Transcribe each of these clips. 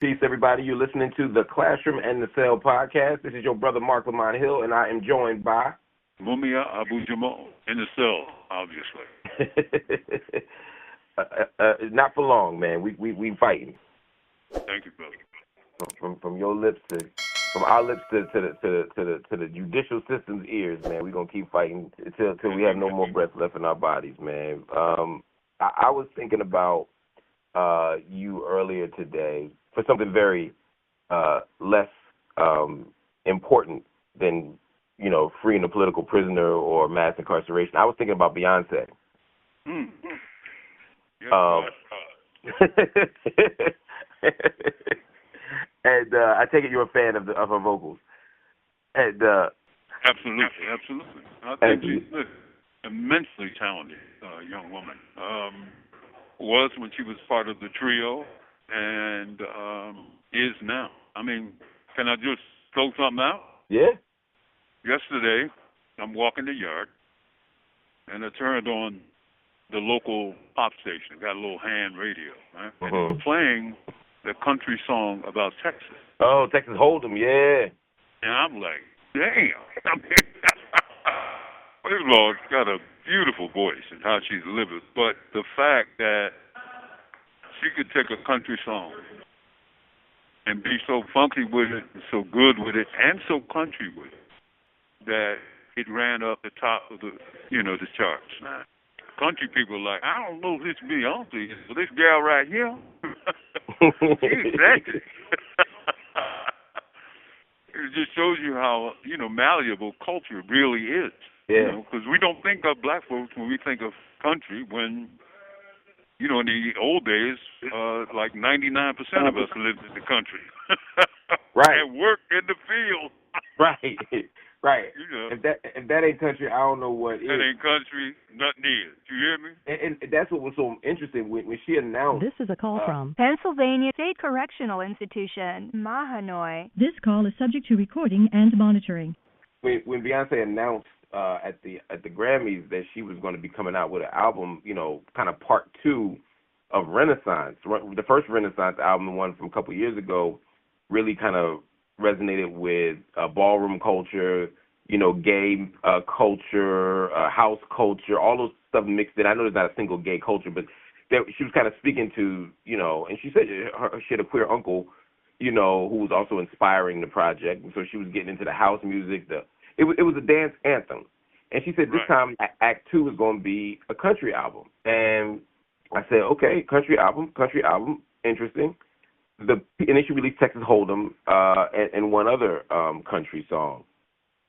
Peace, everybody. You're listening to the Classroom and the Cell podcast. This is your brother, Marc Lamont Hill, and I am joined by... Mumia Abu Jamal, in the cell, obviously. Not for long, man. We fighting. Thank you, brother. From your lips from our lips to the judicial system's ears, man. We're gonna keep fighting until we have no more breath left in our bodies, man. I was thinking about you earlier today for something very less important than, freeing a political prisoner or mass incarceration. I was thinking about Beyoncé. And I take it you're a fan of her vocals. And absolutely. I think she's an immensely talented young woman. Was when she was part of the trio, and is now. I mean, can I just throw something out? Yeah. Yesterday, I'm walking the yard, and I turned on the local pop station. Got a little hand radio, right? And they were playing the country song about Texas. Oh, Texas Hold'em, yeah. And I'm like, damn. I mean, this Lord's got a beautiful voice and how she delivers, but the fact that she could take a country song and be so funky with it, and so good with it, and so country with it, that it ran up the top of the charts. Country people are like, I don't know if this Beyoncé is, but this gal right here, she's sexy. It just shows you how, malleable culture really is. Yeah. Because we don't think of black folks when we think of country when, in the old days, like 99% of us lived in the country. Right. And worked in the field. Right. Right. If that ain't country, I don't know what is. That ain't country, nothing is. You hear me? And that's what was so interesting when she announced. This is a call from Pennsylvania State Correctional Institution, Mahanoy. This call is subject to recording and monitoring. When Beyoncé announced at the Grammys that she was going to be coming out with an album, kind of part 2 of Renaissance. The first Renaissance album, the one from a couple of years ago, really kind of resonated with ballroom culture, gay culture, house culture, all those stuff mixed in. I know there's not a single gay culture, but she was kind of speaking to, and she said she had a queer uncle, who was also inspiring the project. And so she was getting into the house music. It was a dance anthem. And she said this time Act 2 is going to be a country album. And I said, okay, country album, interesting. And then she released Texas Hold'em and one other country song.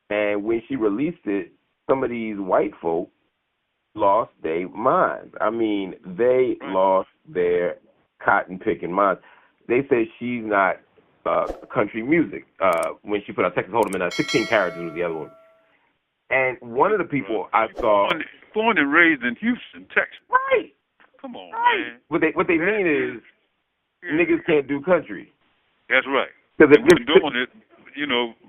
And when she released it, some of these white folk lost their minds. I mean, they lost their cotton-picking minds. They say she's not country music when she put out Texas Hold'em, and 16 Characters was the other one. And one of the people I saw... Born and raised in Houston, Texas. Right. Come on, man. What they mean is... niggas can't do country. That's right. They were doing it,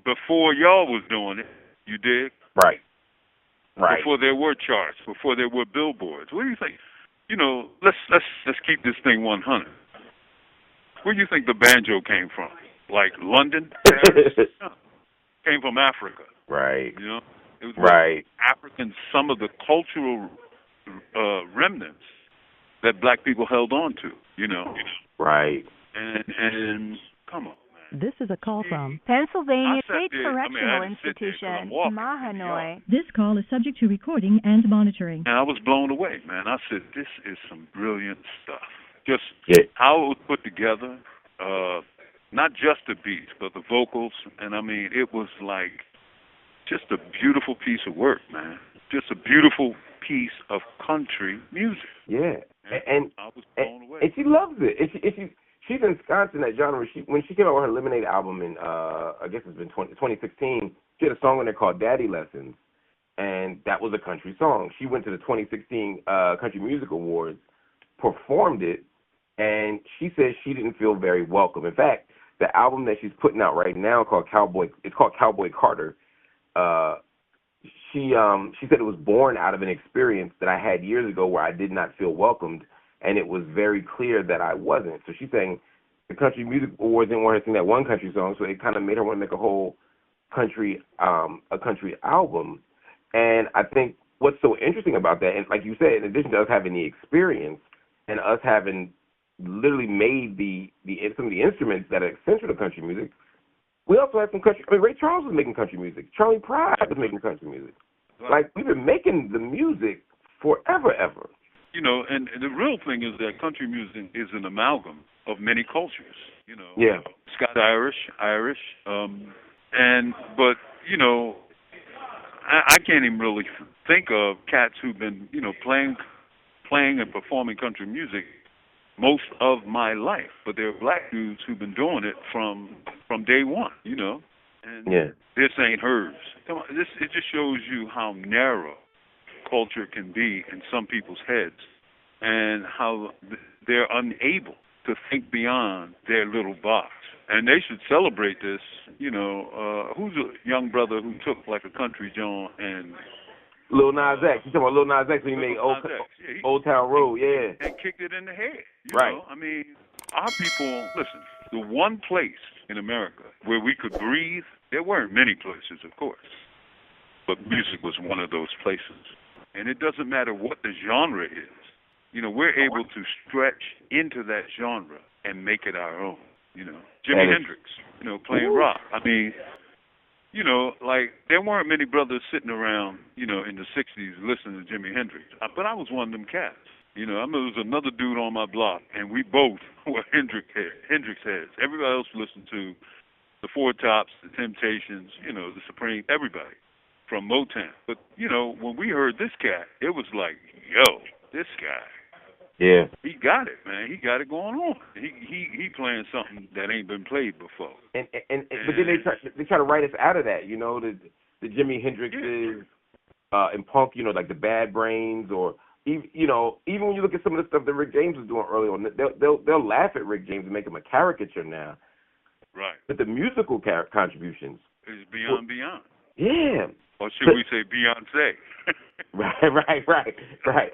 before y'all was doing it. You dig? Right. Before there were charts, before there were billboards. What do you think? Let's keep this thing 100. Where do you think the banjo came from? Like London? No. Came from Africa. Right. It was African. Some of the cultural remnants that black people held on to. Right. And come on, man. This is a call from Pennsylvania State Correctional Institution, Mahanoy. This call is subject to recording and monitoring. And I was blown away, man. I said, this is some brilliant stuff. Just how it was put together, not just the beats, but the vocals. And, it was like just a beautiful piece of work, man. Just a beautiful piece of country music. Yeah. And I was blown away. And she loves it. She's ensconced in that genre. When she came out with her Lemonade album in, I guess it's been 2016, she had a song on there called Daddy Lessons, and that was a country song. She went to the 2016 Country Music Awards, performed it, and she said she didn't feel very welcome. In fact, the album that she's putting out right now called Cowboy Carter. She said it was born out of an experience that I had years ago where I did not feel welcomed, and it was very clear that I wasn't. So she's saying the Country Music Awards didn't want her to sing that one country song, so it kind of made her want to make a whole country album. And I think what's so interesting about that, and like you said, in addition to us having the experience and us having literally made some of the instruments that are essential to country music, we also have some country. I mean, Ray Charles was making country music. Charlie Pride was making country music. Like, we've been making the music forever, ever. You know, and the real thing is that country music is an amalgam of many cultures. You know, yeah, Scotch Irish, but you know, I can't even really think of cats who've been, you know, playing and performing country music most of my life. But there are black dudes who've been doing it from day one. You know, and this ain't hers. Come on, it just shows you how narrow culture can be in some people's heads, and how they're unable to think beyond their little box. And they should celebrate this. You know, who's a young brother who took like a country joint and Lil Nas X. You talking about Lil Nas X when he made Old Town Road? Yeah, and kicked it in the head. You right. know? I mean, our people. Listen, the one place in America where we could breathe. There weren't many places, of course, but music was one of those places. And it doesn't matter what the genre is. You know, we're able to stretch into that genre and make it our own. You know, Jimi Hendrix, you know, playing rock. I mean, you know, like, there weren't many brothers sitting around, you know, in the 60s listening to Jimi Hendrix. But I was one of them cats. You know, I mean, there was another dude on my block, and we both were Hendrix heads. Everybody else listened to the Four Tops, the Temptations, you know, the Supreme, everybody from Motown. But, you know, when we heard this cat, it was like, yo, this guy. Yeah. He got it, man. He got it going on. He playing something that ain't been played before. And but then they try to write us out of that, you know, the Jimi Hendrixes and punk, you know, like the Bad Brains, or even, you know, even when you look at some of the stuff that Rick James was doing early on, they'll laugh at Rick James and make him a caricature now. Right. But the musical contributions is beyond. Yeah. Or should we say Beyonce? Right.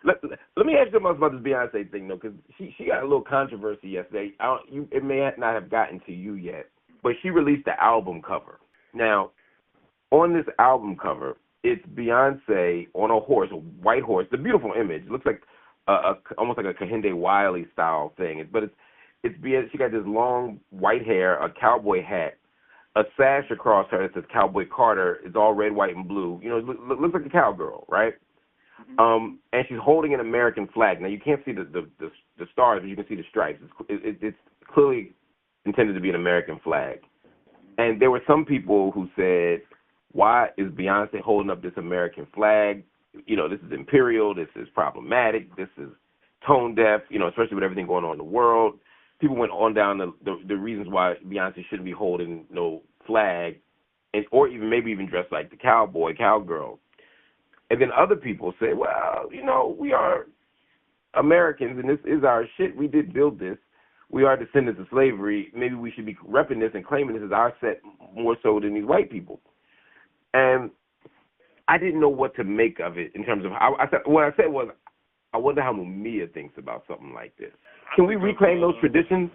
Let me ask you something about this Beyonce thing, though, because she got a little controversy yesterday. It may not have gotten to you yet, but she released the album cover. Now, on this album cover, it's Beyonce on a horse, a white horse. It's a beautiful image. It looks like almost like a Kehinde Wiley style thing. But she got this long white hair, a cowboy hat, a sash across her that says Cowboy Carter. It's all red, white, and blue. You know, it looks like a cowgirl, right? And she's holding an American flag. Now, you can't see the stars, but you can see the stripes. It's clearly intended to be an American flag. And there were some people who said, why is Beyonce holding up this American flag? You know, this is imperial. This is problematic. This is tone deaf, you know, especially with everything going on in the world. People went on down the reasons why Beyonce shouldn't be holding no flag, or maybe even dressed like the cowgirl. And then other people say, well, you know, we are Americans, and this is our shit. We did build this. We are descendants of slavery. Maybe we should be repping this and claiming this as our set more so than these white people. And I didn't know what to make of it in terms of what I said was, I wonder how Mumia thinks about something like this. Can we reclaim those traditions?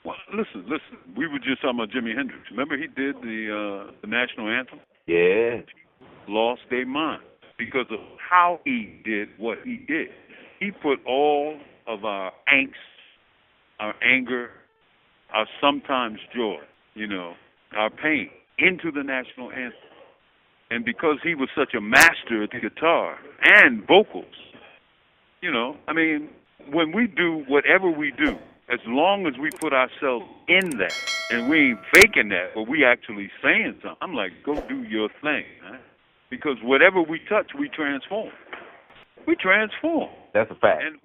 Well, listen. We were just talking about Jimi Hendrix. Remember he did the national anthem? Yeah. Lost their mind because of how he did what he did. He put all of our angst, our anger, our sometimes joy, you know, our pain into the national anthem. And because he was such a master at the guitar and vocals, you know, I mean, when we do whatever we do, as long as we put ourselves in that, and we ain't faking that, but we actually saying something, I'm like, go do your thing, man. Because whatever we touch, we transform. We transform. That's a fact. And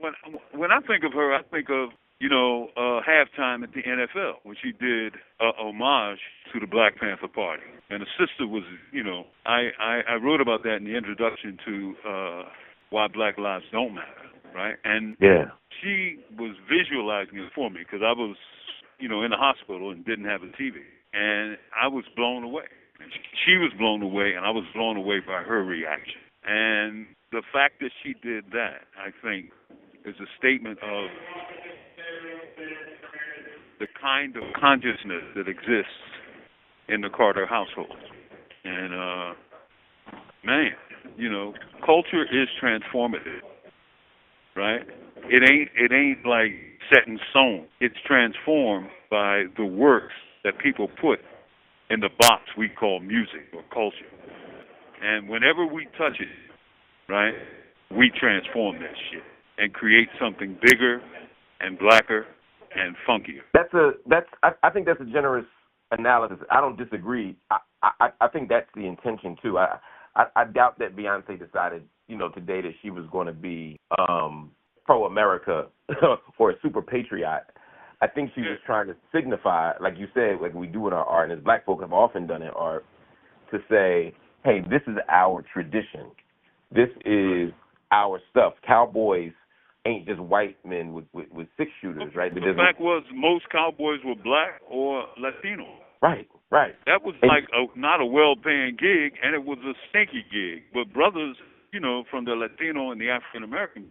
when I think of her, I think of, you know, halftime at the NFL, when she did homage to the Black Panther Party. And the sister was, you know, I wrote about that in the introduction to Why Black Lives Don't Matter, right? And she was visualizing it for me because I was, you know, in the hospital and didn't have a TV. And I was blown away. She was blown away, and I was blown away by her reaction. And the fact that she did that, I think, is a statement of the kind of consciousness that exists in the Carter household. And man, culture is transformative, right? It ain't like set in stone. It's transformed by the works that people put in the box we call music or culture. And whenever we touch it, right, we transform that shit and create something bigger and blacker and funkier. I think that's a generous analysis. I don't disagree. I think that's the intention too. I doubt that Beyonce decided, today that she was going to be pro-America or a super patriot. I think she was trying to signify, like you said, like we do in our art, and as black folk have often done in art, to say, hey, this is our tradition. This is our stuff. Cowboys ain't just white men with six shooters, right? The fact was most cowboys were black or Latino. Right. That was not a well-paying gig, and it was a stinky gig. But brothers, from the Latino and the African-American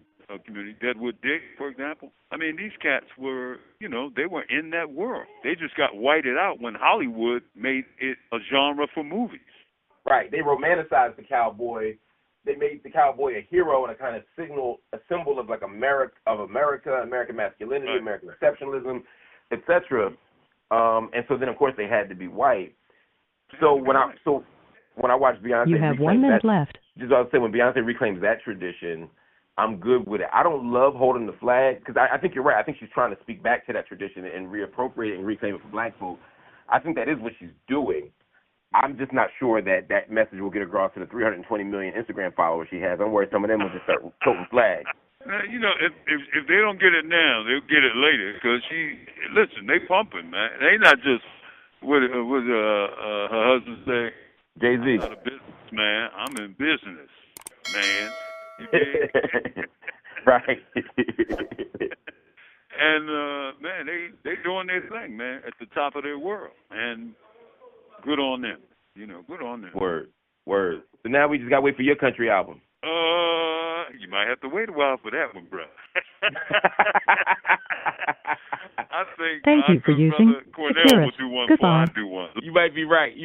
community, Deadwood Dick, for example, I mean, these cats were, they were in that world. They just got whited out when Hollywood made it a genre for movies. Right. They romanticized the cowboy. They made the cowboy a hero and a kind of a symbol of like American masculinity, right. American exceptionalism, etc. And so then, of course, they had to be white. So when I watch Beyonce, you have 1 minute left. Just I was saying, when Beyonce reclaims that tradition, I'm good with it. I don't love holding the flag because I think you're right. I think she's trying to speak back to that tradition and reappropriate it and reclaim it for black folk. I think that is what she's doing. I'm just not sure that message will get across to the 320 million Instagram followers she has. I'm worried some of them will just start toting flags. If they don't get it now, they'll get it later. Because they pumping, man. They not just what her husband say. Jay-Z. I'm not a businessman. I'm in business, man. You dig? Right. And man, they doing their thing, man, at the top of their world, and good on them. Good on them. Word. So now we just gotta wait for your country album. You might have to wait a while for that one, bro. I think Thank you for using Cornell will do one before I do one. You might be right,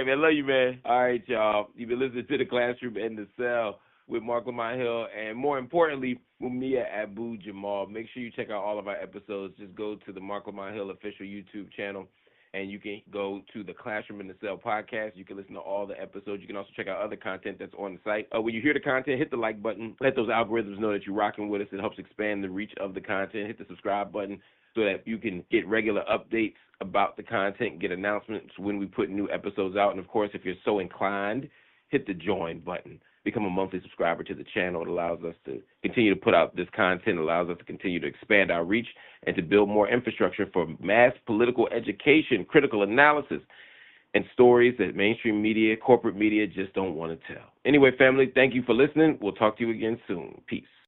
man. Love you, man. All right, y'all. You've been listening to The Classroom and The Cell with Marc Lamont Hill, and more importantly, Mumia Abu Jamal. Make sure you check out all of our episodes. Just go to the Marc Lamont Hill official YouTube channel, and you can go to the Classroom in the Cell podcast. You can listen to all the episodes. You can also check out other content that's on the site. When you hear the content, hit the like button. Let those algorithms know that you're rocking with us. It helps expand the reach of the content. Hit the subscribe button so that you can get regular updates about the content, get announcements when we put new episodes out. And, of course, if you're so inclined, hit the join button. Become a monthly subscriber to the channel. It allows us to continue to put out this content, allows us to continue to expand our reach and to build more infrastructure for mass political education, critical analysis, and stories that mainstream media, corporate media just don't want to tell. Anyway, family, thank you for listening. We'll talk to you again soon. Peace.